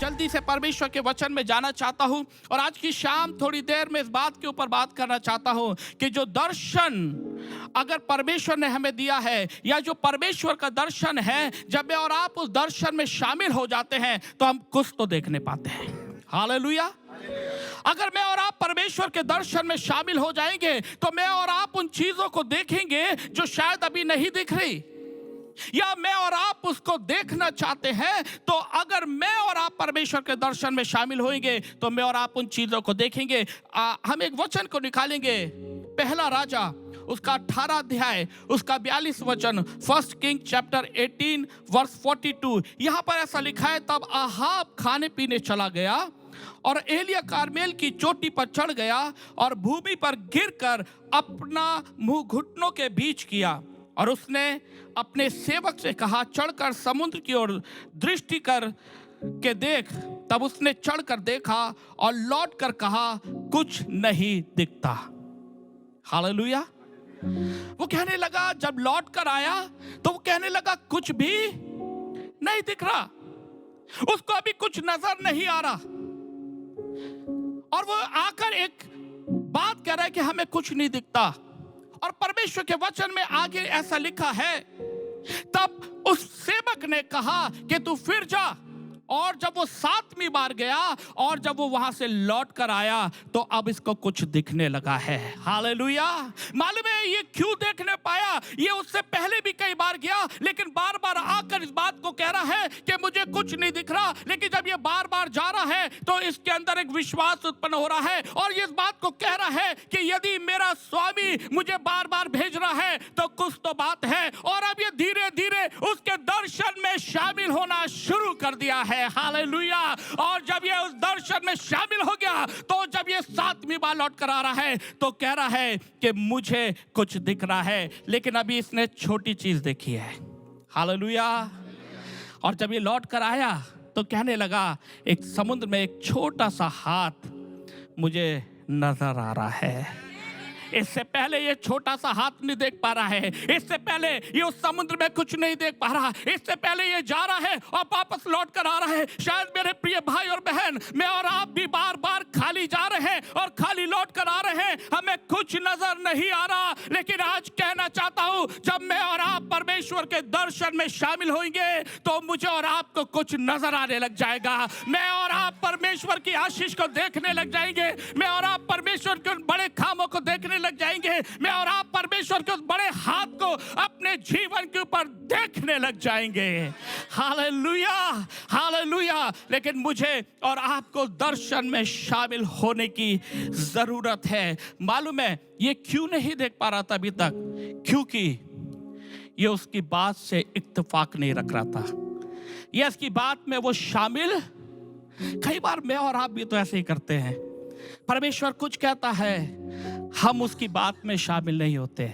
जल्दी से परमेश्वर के वचन में जाना चाहता हूं और आज की शाम थोड़ी देर में इस बात के ऊपर बात करना चाहता हूं कि जो दर्शन अगर परमेश्वर ने हमें दिया है या जो परमेश्वर का दर्शन है, जब मैं और आप उस दर्शन में शामिल हो जाते हैं तो हम कुछ तो देखने पाते हैं। हालेलुया। अगर मैं और आप परमेश्वर के दर्शन में शामिल हो जाएंगे तो मैं और आप उन चीजों को देखेंगे जो शायद अभी नहीं दिख रही, या मैं और आप उसको देखना चाहते हैं। तो अगर मैं और आप परमेश्वर के दर्शन में शामिल होंगे तो मैं और आप उन चीजों को देखेंगे। हम एक वचन को निकालेंगे, पहला राजा उसका 18 अध्याय उसका 42 वचन, फर्स्ट किंग चैप्टर 18 वर्स 42। यहां पर ऐसा लिखा है, तब आहाब खाने पीने चला गया और एलिया कार्मेल की चोटी पर चढ़ गया और भूमि पर गिरकर अपना मुंह घुटनों के बीच किया और उसने अपने सेवक से कहा, चढ़कर समुद्र की ओर दृष्टि कर के देख। तब उसने चढ़कर देखा और लौट कर कहा, कुछ नहीं दिखता। हालेलुया। वो कहने लगा, जब लौट कर आया तो वो कहने लगा कुछ भी नहीं दिख रहा, उसको अभी कुछ नजर नहीं आ रहा। और वो आकर एक बात कह रहा है कि हमें कुछ नहीं दिखता। और परमेश्वर के वचन में आगे ऐसा लिखा है, तब उस सेवक ने कहा कि तू फिर जा। और जब वो 7वीं बार गया और जब वो वहां से लौट कर आया तो अब इसको कुछ दिखने लगा है। हालेलुया। मालूम है ये क्यों देखने पाया? ये उससे पहले भी कई बार गया लेकिन बार बार आकर इस बात को कह रहा है कि मुझे कुछ नहीं दिख रहा। लेकिन जब ये बार बार जा रहा है तो इसके अंदर एक विश्वास उत्पन्न हो रहा है और ये इस बात को कह रहा है कि यदि मेरा स्वामी मुझे बार बार भेज रहा है तो कुछ तो बात है। और अब ये धीरे धीरे उसके दर्शन में शामिल होना शुरू कर दिया है। हालेलुया। और जब ये उस दर्शन में शामिल हो गया तो जब ये 7वीं बार लौट कर आ रहा है तो कह रहा है कि मुझे कुछ दिख रहा है, लेकिन अभी इसने छोटी चीज देखी है। हालेलुया। और जब ये लौट कर आया तो कहने लगा, एक समुद्र में एक छोटा सा हाथ मुझे नजर आ रहा है। इससे पहले ये छोटा सा हाथ नहीं देख पा रहा है, इससे पहले ये उस समुद्र में कुछ नहीं देख पा रहा, इससे पहले ये जा रहा है और वापस लौट कर आ रहा है। शायद मेरे प्रिय भाई और बहन, मैं और आप भी बार बार खाली जा रहे हैं और खाली लौट कर आ रहे हैं, हमें कुछ नजर नहीं आ रहा। लेकिन आज कहना चाहता हूं, जब मैं और आप परमेश्वर के दर्शन में शामिल होंगे तो मुझे और आपको कुछ नजर आने लग जाएगा। मैं और आप परमेश्वर की आशीष को देखने लग जाएंगे, मैं और आप परमेश्वर के उन बड़े कामों को देखने लग जाएंगे, मैं और आप परमेश्वर के उस बड़े हाथ को अपने जीवन के ऊपर देखने लग जाएंगे। Hallelujah, hallelujah. लेकिन मुझे और आपको दर्शन में शामिल होने की जरूरत है। मालूम है ये क्यों नहीं देख पा रहा था अभी तक? क्योंकि ये उसकी बात से इत्तेफाक नहीं रख रहा था, ये इसकी बात में वो शामिल। कई बार मैं और आप भी तो ऐसे ही करते हैं, परमेश्वर कुछ कहता है, हम उसकी बात में शामिल नहीं होते।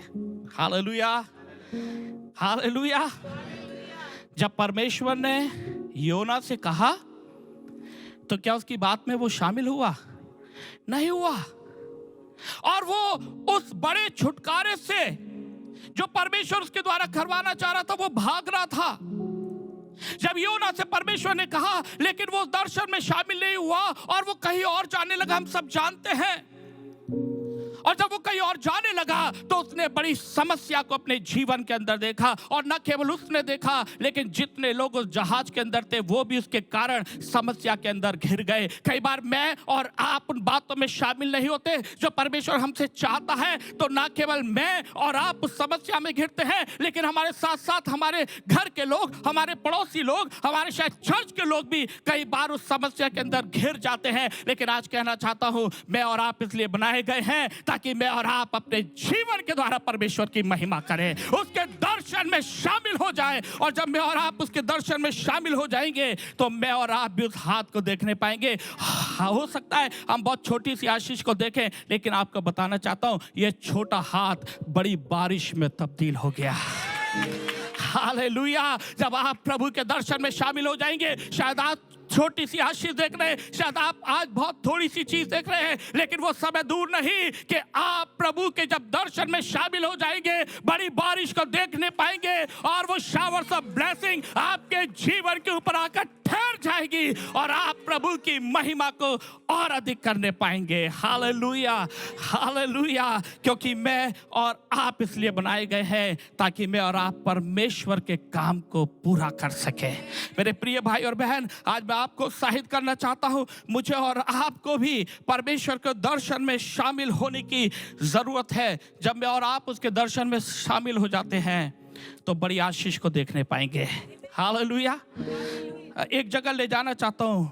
Hallelujah, hallelujah. जब परमेश्वर ने योना से कहा तो क्या उसकी बात में वो शामिल हुआ? नहीं हुआ। और वो उस बड़े छुटकारे से जो परमेश्वर उसके द्वारा करवाना चाह रहा था वो भाग रहा था। जब योना से परमेश्वर ने कहा लेकिन वो दर्शन में शामिल नहीं हुआ और वो कहीं और जाने लगा, हम सब जानते हैं। और जब वो कहीं और जाने लगा तो उसने बड़ी समस्या को अपने जीवन के अंदर देखा। और न केवल उसने देखा लेकिन जितने लोग उस जहाज के अंदर थे वो भी उसके कारण समस्या के अंदर घिर गए। कई बार मैं और आप उन बातों में शामिल नहीं होते जो परमेश्वर हमसे चाहता है, तो न केवल मैं और आप उस समस्या में घिरते हैं लेकिन हमारे साथ साथ हमारे घर के लोग, हमारे पड़ोसी लोग, हमारे शायद चर्च के लोग भी कई बार उस समस्या के अंदर घिर जाते हैं। लेकिन आज कहना चाहता हूं, मैं और आप इसलिए बनाए गए हैं ताकि मैं और आप अपने जीवन के द्वारा परमेश्वर की महिमा करें, उसके दर्शन में शामिल हो जाएं। और जब मैं और आप उसके दर्शन में शामिल हो जाएंगे तो मैं और आप भी उस हाथ को देखने पाएंगे। हो सकता है हम बहुत छोटी सी आशीष को देखें, लेकिन आपको बताना चाहता हूं ये छोटा हाथ बड़ी बारिश में तब्दील हो गया। हालेलुया। जब आप प्रभु के दर्शन में शामिल हो जाएंगे, शायद आप छोटी सी आशीष देख रहे हैं, शायद आप आज बहुत थोड़ी सी चीज देख रहे हैं, लेकिन वो समय दूर नहीं कि आप प्रभु के जब दर्शन में शामिल हो जाएंगे बड़ी बारिश को देखने पाएंगे और वो शावर्स ऑफ ब्लेसिंग आपके जीवन के ऊपर आकर ठहर जाएगी और आप प्रभु की महिमा को और अधिक करने पाएंगे। Hallelujah, hallelujah. क्योंकि मैं और आप इसलिए बनाए गए हैं ताकि मैं और आप परमेश्वर के काम को पूरा कर सके। मेरे प्रिय भाई और बहन, आज मैं आपको उत्साहित करना चाहता हूं, मुझे और आपको भी परमेश्वर के दर्शन में शामिल होने की जरूरत है। जब मैं और आप उसके दर्शन में शामिल हो जाते हैं तो बड़ी आशीष को देखने पाएंगे। हालेलुया। एक जगह ले जाना चाहता हूं,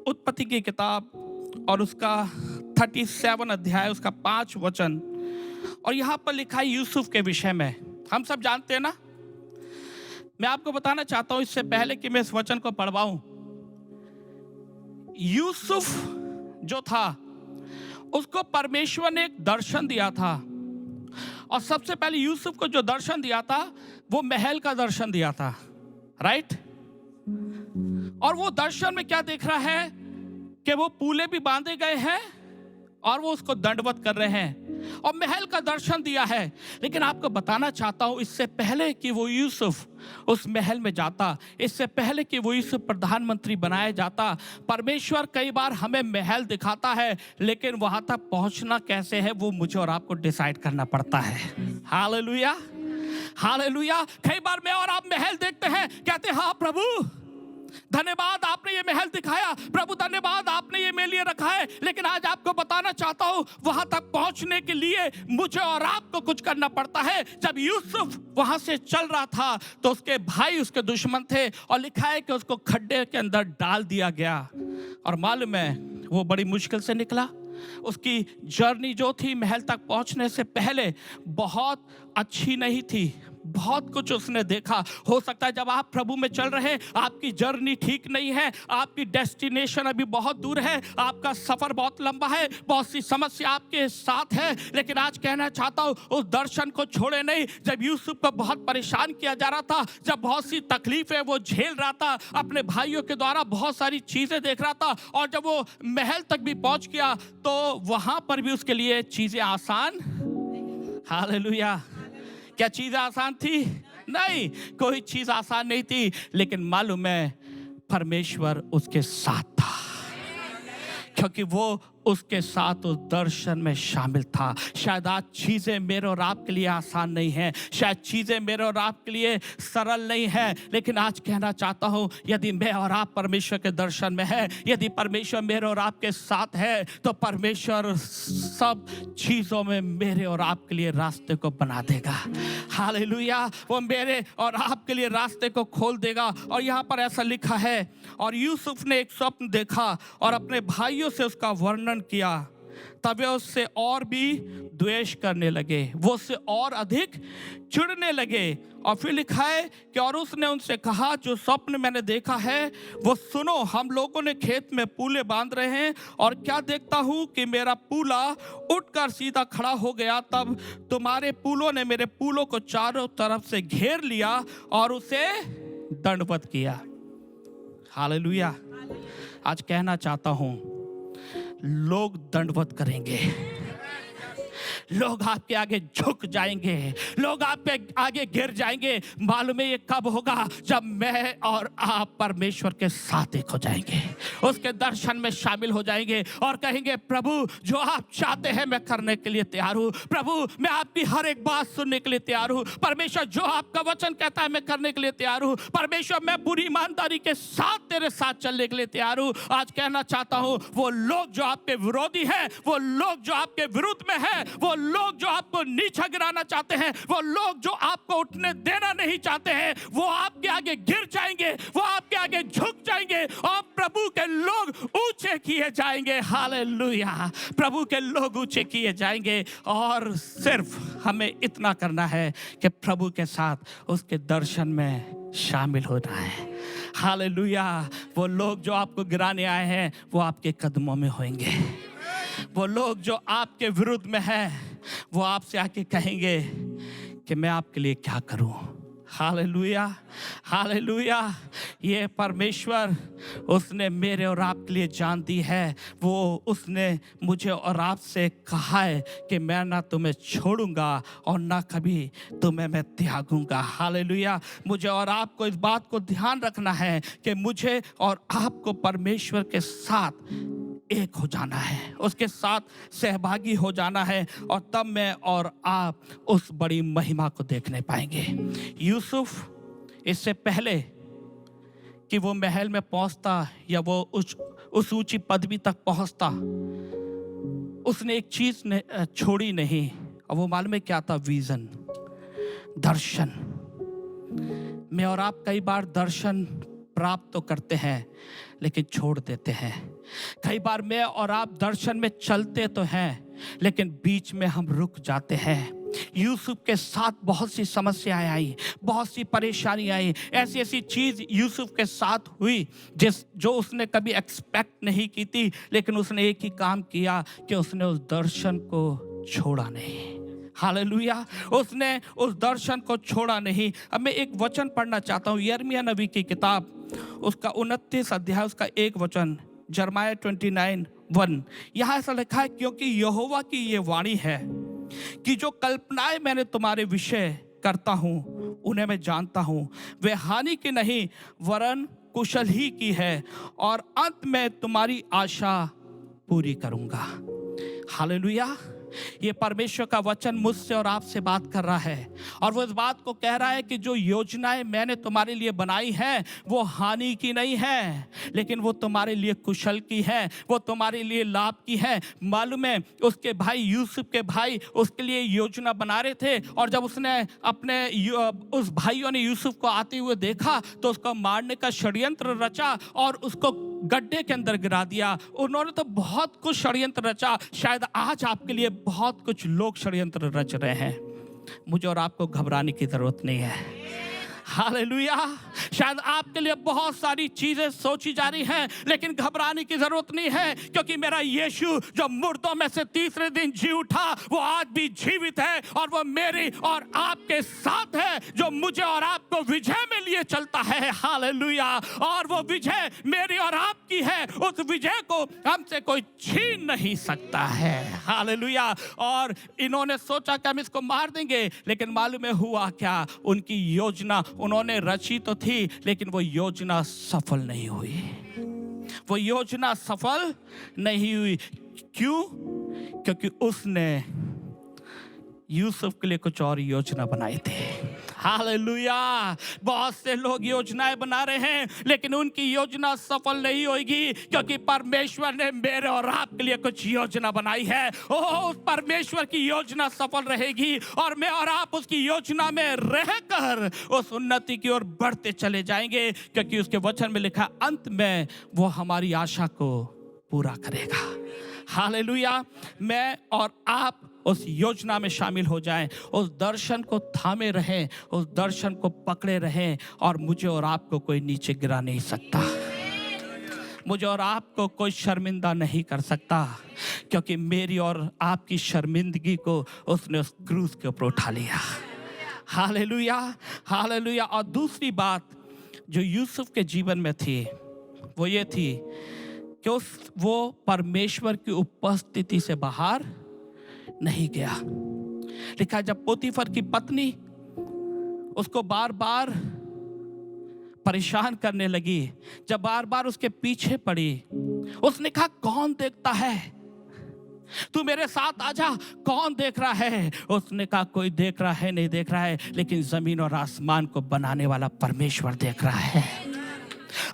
उत्पत्ति की किताब और उसका 37 अध्याय, उसका 5 वचन, और यहां पर लिखा है यूसुफ के विषय में। हम सब जानते हैं ना। मैं आपको बताना चाहता हूं इससे पहले कि मैं इस वचन को पढ़वाऊं, यूसुफ जो था उसको परमेश्वर ने एक दर्शन दिया था, और सबसे पहले यूसुफ को जो दर्शन दिया था वो महल का दर्शन दिया था, राइट। और वो दर्शन में क्या देख रहा है कि वो पूले भी बांधे गए हैं और वो उसको दंडवत कर रहे हैं, और महल का दर्शन दिया है। लेकिन आपको बताना चाहता हूं, इससे पहले कि वो यूसुफ उस महल में जाता, इससे पहले कि वो यूसुफ प्रधानमंत्री बनाया जाता, परमेश्वर कई बार हमें महल दिखाता है, लेकिन वहां तक पहुंचना कैसे है वो मुझे और आपको डिसाइड करना पड़ता है। Hallelujah, hallelujah. कई बार मैं और आप महल देखते हैं, कहते हैं हाँ प्रभु धन्यवाद आपने ये महल दिखाया, प्रभु धन्यवाद आपने ये मेरे लिए रखा है। लेकिन आज आपको बताना चाहता हूं, वहां तक पहुंचने के लिए मुझे और आपको कुछ करना पड़ता है। जब यूसुफ वहां से चल रहा था तो उसके भाई उसके दुश्मन थे, और लिखा है कि उसको खड्डे के अंदर डाल दिया गया। और मालूम है वो बड़ी मुश्किल से निकला। उसकी जर्नी जो थी महल तक पहुंचने से पहले बहुत अच्छी नहीं थी, बहुत कुछ उसने देखा। हो सकता है जब आप प्रभु में चल रहे हैं आपकी जर्नी ठीक नहीं है, आपकी डेस्टिनेशन अभी बहुत दूर है, आपका सफर बहुत लंबा है, बहुत सी समस्या आपके साथ है। लेकिन आज कहना चाहता हूं उस दर्शन को छोड़े नहीं। जब यूसुफ को बहुत परेशान किया जा रहा था, जब बहुत सी तकलीफें वो झेल रहा था, अपने भाइयों के द्वारा बहुत सारी चीजें देख रहा था, और जब वो महल तक भी पहुंच गया तो वहां पर भी उसके लिए चीजें आसान, हालेलुया, क्या चीज आसान थी? नहीं, कोई चीज आसान नहीं थी। लेकिन मालूम है परमेश्वर उसके साथ था, क्योंकि वो उसके साथ उस दर्शन में शामिल था। शायद आज चीजें मेरे और आपके लिए आसान नहीं हैं, शायद चीजें मेरे और आपके लिए सरल नहीं है, लेकिन आज कहना चाहता हूं यदि मैं और आप परमेश्वर के दर्शन में है, यदि परमेश्वर मेरे और आपके साथ है, तो परमेश्वर सब चीजों में मेरे और आपके लिए रास्ते को बना देगा। हालेलुया, वो मेरे और आपके लिए रास्ते को खोल देगा। और यहाँ पर ऐसा लिखा है, और यूसुफ ने एक स्वप्न देखा और अपने भाइयों से उसका वर्णन किया, तब वे उससे और भी द्वेष करने लगे, वो उससे और अधिक चिढ़ने लगे। और फिर लिखा है कि और उसने उनसे कहा, जो स्वप्न मैंने देखा है वो सुनो। हम लोगों ने खेत में पूले बांध रहे हैं, और क्या देखता हूं कि मेरा पूला उठकर सीधा खड़ा हो गया। तब तुम्हारे पूलों ने मेरे पूलों को चारों तरफ से घेर लिया और उसे दंडवत किया। हालेलुया। आज कहना चाहता हूं लोग दंडवत करेंगे, लोग आपके आगे झुक जाएंगे, लोग आपके आगे गिर जाएंगे। मालूम है ये कब होगा? जब मैं और आप परमेश्वर के साथ एक हो जाएंगे, उसके दर्शन में शामिल हो जाएंगे और कहेंगे प्रभु जो आप चाहते हैं मैं करने के लिए तैयार हूँ, प्रभु मैं आपकी हर एक बात सुनने के लिए तैयार हूँ, परमेश्वर जो आपका वचन कहता है मैं करने के लिए तैयार हूँ, परमेश्वर मैं पूरी ईमानदारी के साथ तेरे साथ चलने के लिए तैयार हूँ। आज कहना चाहता हूँ वो लोग जो आपके विरोधी हैं, वो लोग जो आपके विरुद्ध में हैं, वो लोग जो आपको नीचा गिराना चाहते हैं, वो लोग जो आपको उठने देना नहीं चाहते हैं, वो आपके आगे गिर जाएंगे, वो आपके आगे झुक जाएंगे और प्रभु के लोग ऊंचे किए जाएंगे। हालेलुया, प्रभु के लोग ऊंचे किए जाएंगे। और सिर्फ हमें इतना करना है कि प्रभु के साथ उसके दर्शन में शामिल होना है। हालेलुया। वो लोग जो आपको गिराने आए हैं वो आपके कदमों में होंगे, वो लोग जो आपके विरुद्ध में हैं वो आपसे आके कहेंगे कि मैं आपके लिए क्या करूं, हालेलुया, हालेलुया। ये परमेश्वर उसने मेरे और आपके लिए जान दी है। वो उसने मुझे और आपसे कहा है कि मैं ना तुम्हें छोड़ूंगा और ना कभी तुम्हें मैं त्यागूंगा। हालेलुया। मुझे और आपको इस बात को ध्यान रखना है कि मुझे और आपको परमेश्वर के साथ एक हो जाना है, उसके साथ सहभागी हो जाना है, और तब मैं और आप उस बड़ी महिमा को देखने पाएंगे। यूसुफ इससे पहले कि वो महल में पहुंचता या वो उस ऊंची पदवी तक पहुंचता, उसने एक चीज छोड़ी नहीं, और वो मालूम है क्या था? विजन, दर्शन। मैं और आप कई बार दर्शन प्राप्त तो करते हैं लेकिन छोड़ देते हैं। कई बार मैं और आप दर्शन में चलते तो हैं लेकिन बीच में हम रुक जाते हैं। यूसुफ के साथ बहुत सी समस्याएं आई, बहुत सी परेशानी आई, ऐसी ऐसी चीज यूसुफ के साथ हुई जो उसने कभी एक्सपेक्ट नहीं की थी, लेकिन उसने एक ही काम किया कि उसने उस दर्शन को छोड़ा नहीं। हालेलुया। उसने उस दर्शन को छोड़ा नहीं। अब मैं एक वचन पढ़ना चाहता हूँ, यिर्मयाह नबी की किताब, उसका 29 अध्याय, उसका एक वचन, यिर्मयाह 29:1। यहाँ ऐसा लिखा है, क्योंकि यहोवा की ये वाणी है कि जो कल्पनाएं मैंने तुम्हारे विषय करता हूँ उन्हें मैं जानता हूँ, वे हानि की नहीं वरन कुशल ही की है, और अंत में तुम्हारी आशा पूरी करूँगा। हालेलुया। ये परमेश्वर का वचन मुझसे और आपसे बात कर रहा है, और वो इस बात को कह रहा है कि जो योजनाएं मैंने तुम्हारे लिए बनाई हैं वो हानि की नहीं है, लेकिन वो तुम्हारे लिए कुशल की है, वो तुम्हारे लिए लाभ की है। मालूम है, उसके भाई, यूसुफ के भाई उसके लिए योजना बना रहे थे, और जब उसने उस भाइयों ने यूसुफ को आते हुए देखा तो उसको मारने का षड्यंत्र रचा और उसको गड्ढे के अंदर गिरा दिया। उन्होंने तो बहुत कुछ षड्यंत्र रचा, शायद आज आपके लिए बहुत कुछ लोग षड्यंत्र रच रहे हैं। मुझे और आपको घबराने की जरूरत नहीं है। हालेलुया। शायद आपके लिए बहुत सारी चीजें सोची जा रही हैं, लेकिन घबराने की जरूरत नहीं है, क्योंकि मेरा यीशु जो मुर्दों में से तीसरे दिन जी उठा वो आज भी जीवित है, और वो मेरी और आपके साथ है, जो मुझे और आपको विजय में लिए चलता है। हालेलुया। और वो विजय मेरी और आपकी है, उस विजय को हमसे कोई छीन नहीं सकता है। हालेलुया। और इन्होंने सोचा कि हम इसको मार देंगे, लेकिन मालूम है हुआ क्या? उनकी योजना उन्होंने रची तो थी, लेकिन वो योजना सफल नहीं हुई। वो योजना सफल नहीं हुई। क्यों? क्योंकि उसने यूसुफ के लिए कुछ और योजना बनाई थी। हालेलुया। बहुत से लोग योजनाएं बना रहे हैं, लेकिन उनकी योजना सफल नहीं होगी, क्योंकि परमेश्वर ने मेरे और आपके लिए कुछ योजना बनाई है। ओह, उस परमेश्वर की योजना सफल रहेगी, और मैं और आप उसकी योजना में रहकर उस उन्नति की ओर बढ़ते चले जाएंगे, क्योंकि उसके वचन में लिखा, अंत में वो हमारी आशा को पूरा करेगा। हालेलुया। मैं और आप उस योजना में शामिल हो जाएं, उस दर्शन को थामे रहें, उस दर्शन को पकड़े रहें, और मुझे और आपको कोई नीचे गिरा नहीं सकता। मुझे और आपको कोई शर्मिंदा नहीं कर सकता, क्योंकि मेरी और आपकी शर्मिंदगी को उसने उस क्रूस के ऊपर उठा लिया। Hallelujah, hallelujah. और दूसरी बात जो यूसुफ के जीवन में थी वो ये थी कि वो परमेश्वर की उपस्थिति से बाहर नहीं गया। लिखा, जब पोतीफर की पत्नी उसको बार बार परेशान करने लगी, जब बार बार उसके पीछे पड़ी, उसने कहा, कौन देखता है? तू मेरे साथ आजा, कौन देख रहा है? उसने कहा, कोई देख रहा है नहीं देख रहा है, लेकिन जमीन और आसमान को बनाने वाला परमेश्वर देख रहा है।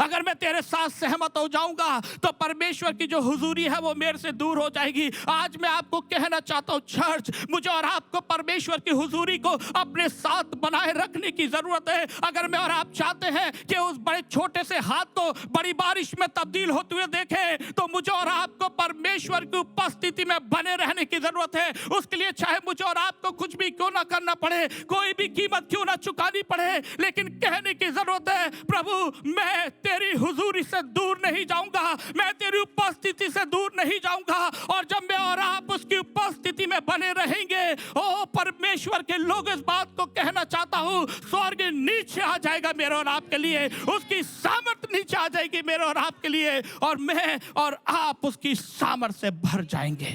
अगर मैं तेरे साथ सहमत हो जाऊंगा तो परमेश्वर की जो हुजूरी है वो मेरे से दूर हो जाएगी। आज मैं आपको कहना चाहता हूं, चर्च, मुझे और आपको परमेश्वर की हुजूरी को अपने साथ बनाए रखने की जरूरत है। अगर मैं और आप चाहते हैं कि उस बड़े छोटे से हाथ को बड़ी बारिश में तब्दील होते हुए देखें, तो मुझे और आपको परमेश्वर की उपस्थिति में बने रहने की जरूरत है। उसके लिए चाहे मुझे और आपको कुछ भी क्यों ना करना पड़े, कोई भी कीमत क्यों ना चुकानी पड़े, लेकिन कहने की जरूरत है, प्रभु मैं तेरी हुजूरी से दूर नहीं जाऊंगा, मैं तेरी उपस्थिति से दूर नहीं जाऊंगा। और जब मैं और आप उसकी उपस्थिति में बने रहेंगे, ओ परमेश्वर परमेश्वर के लोग इस बात को कहना चाहता हूं, स्वर्ग नीचे आ जाएगा मेरे और आपके लिए, उसकी सामर्थ नीचे आ जाएगी मेरे और आपके लिए, और मैं और आप उसकी सामर्थ से भर जाएंगे।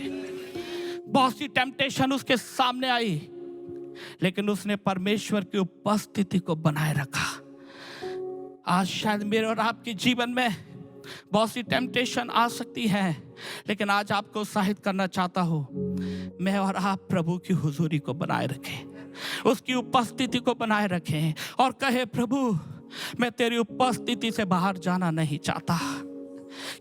बहुत सी टेम्पटेशन उसके सामने आई, लेकिन उसने परमेश्वर की उपस्थिति को बनाए रखा। आज शायद मेरे और आपके जीवन में बहुत सी टेम्पटेशन आ सकती है, लेकिन आज आपको उत्साहित करना चाहता हूं, मैं और आप प्रभु की हुजूरी को बनाए रखें, उसकी उपस्थिति को बनाए रखें और कहे, प्रभु मैं तेरी उपस्थिति से बाहर जाना नहीं चाहता,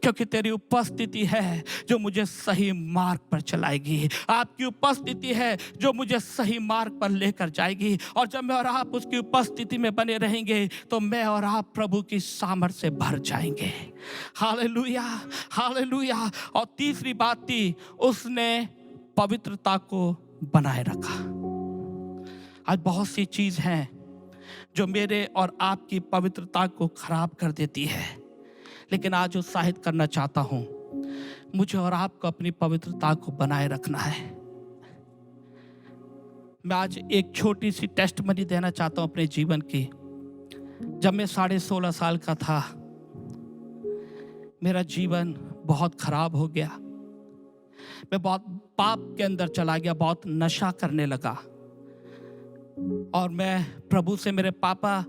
क्योंकि तेरी उपस्थिति है जो मुझे सही मार्ग पर चलाएगी। आपकी उपस्थिति है जो मुझे सही मार्ग पर लेकर जाएगी, और जब मैं और आप उसकी उपस्थिति में बने रहेंगे तो मैं और आप प्रभु की सामर्थ से भर जाएंगे। Hallelujah, hallelujah. और तीसरी बात थी, उसने पवित्रता को बनाए रखा। आज बहुत सी चीज हैं जो मेरे और आपकी पवित्रता को खराब कर देती है, लेकिन आज उत्साहित करना चाहता हूं, मुझे और आपको अपनी पवित्रता को बनाए रखना है। मैं आज एक छोटी सी टेस्टमनी देना चाहता हूं अपने जीवन की। जब मैं 16.5 साल का था, मेरा जीवन बहुत खराब हो गया। मैं बहुत पाप के अंदर चला गया, बहुत नशा करने लगा, और मैं प्रभु से, मेरे पापा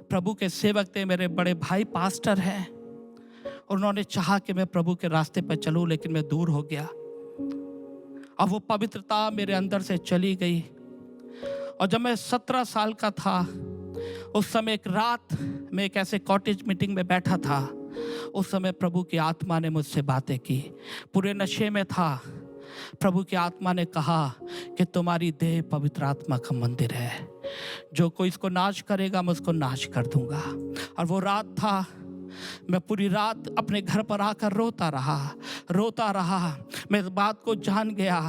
प्रभु के सेवक थे, मेरे बड़े भाई पास्टर हैं, और उन्होंने चाहा कि मैं प्रभु के रास्ते पर चलूं, लेकिन मैं दूर हो गया। अब वो पवित्रता मेरे अंदर से चली गई। और जब मैं 17 साल का था, उस समय एक रात मैं एक ऐसे कॉटेज मीटिंग में बैठा था। उस समय प्रभु की आत्मा ने मुझसे बातें की, पूरे नशे में था। प्रभु की आत्मा ने कहा कि तुम्हारी देह पवित्र आत्मा का मंदिर है, जो कोई इसको नाश करेगा मैं उसको नाश कर दूंगा। और वो रात था, मैं पूरी रात अपने घर पर आकर रोता रहा। मैं इस बात को जान गया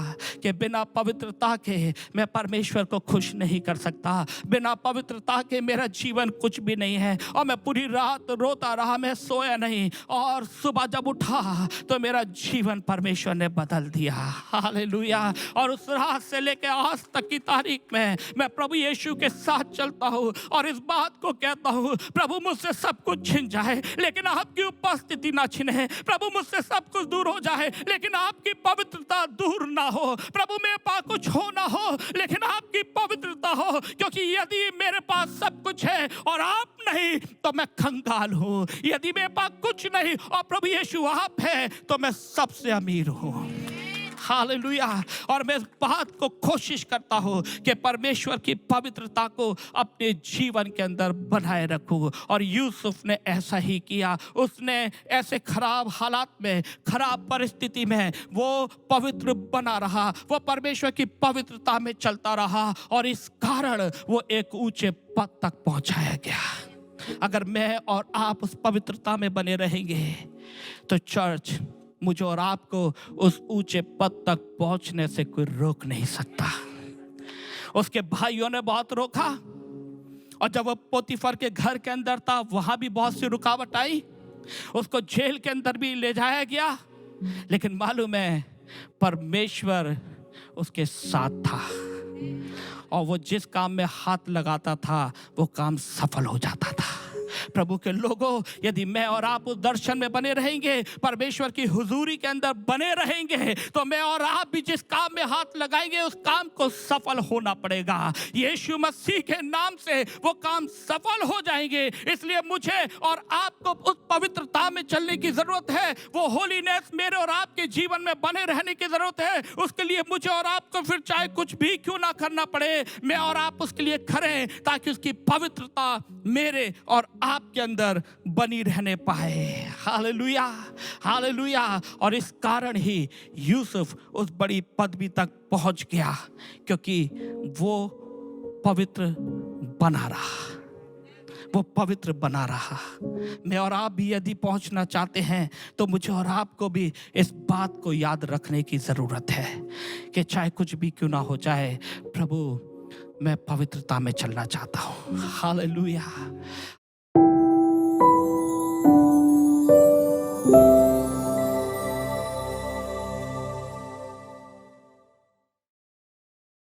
कि बिना पवित्रता के मैं परमेश्वर को खुश नहीं कर सकता, बिना पवित्रता के मेरा जीवन कुछ भी नहीं है। और मैं पूरी रात रोता रहा, मैं सोया नहीं, और सुबह जब उठा तो मेरा जीवन परमेश्वर ने बदल दिया। हालेलुया। और उस रात से लेकर आज तक की तारीख में मैं प्रभु यीशु के साथ चलता हूँ, और इस बात को कहता हूँ, प्रभु मुझसे सब कुछ छिन जाए लेकिन आपकी उपस्थिति ना छिने, प्रभु मुझसे सब कुछ दूर हो जाए लेकिन आपकी पवित्रता दूर ना हो, प्रभु मेरे पास कुछ हो ना हो लेकिन आपकी पवित्रता हो, क्योंकि यदि मेरे पास सब कुछ है और आप नहीं तो मैं कंगाल हूं। यदि मेरे पास कुछ नहीं और प्रभु यीशु आप है तो मैं सबसे अमीर हूं। हालेलुया। और मैं इस बात को कोशिश करता हूं कि परमेश्वर की पवित्रता को अपने जीवन के अंदर बनाए रखूं। और यूसुफ ने ऐसा ही किया। उसने ऐसे खराब हालात में, खराब परिस्थिति में वो पवित्र बना रहा, वो परमेश्वर की पवित्रता में चलता रहा, और इस कारण वो एक ऊंचे पद तक पहुंचाया गया। अगर मैं और आप उस पवित्रता में बने रहेंगे तो चर्च, मुझे और आपको उस ऊंचे पद तक पहुंचने से कोई रोक नहीं सकता। उसके भाइयों ने बहुत रोका, और जब वो पोतीफर के घर के अंदर था वहां भी बहुत सी रुकावट आई, उसको जेल के अंदर भी ले जाया गया, लेकिन मालूम है परमेश्वर उसके साथ था, और वो जिस काम में हाथ लगाता था वो काम सफल हो जाता था। प्रभु के लोगों, यदि मैं और आप उस दर्शन में बने रहेंगे, परमेश्वर की हुजूरी के अंदर बने रहेंगे, तो मैं और आप भी जिस काम में हाथ लगाएंगे उस काम को सफल होना पड़ेगा। यीशु मसीह के नाम से वो काम सफल हो जाएंगे। इसलिए मुझे और आपको उस पवित्रता में चलने की जरूरत है। वो होलीनेस मेरे और आपके जीवन में बने रहने की जरूरत है। उसके लिए मुझे और आपको फिर चाहे कुछ भी क्यों ना करना पड़े, मैं और आप उसके लिए करें, ताकि उसकी पवित्रता मेरे और आपके अंदर बनी रहने पाए। Hallelujah, hallelujah. और इस कारण ही यूसुफ उस बड़ी पदवी तक पहुंच गया, क्योंकि वो पवित्र बना रहा, वो पवित्र बना रहा। मैं और आप भी यदि पहुंचना चाहते हैं तो मुझे और आपको भी इस बात को याद रखने की जरूरत है कि चाहे कुछ भी क्यों ना हो जाए, प्रभु मैं पवित्रता में चलना चाहता हूँ। हालेलुया,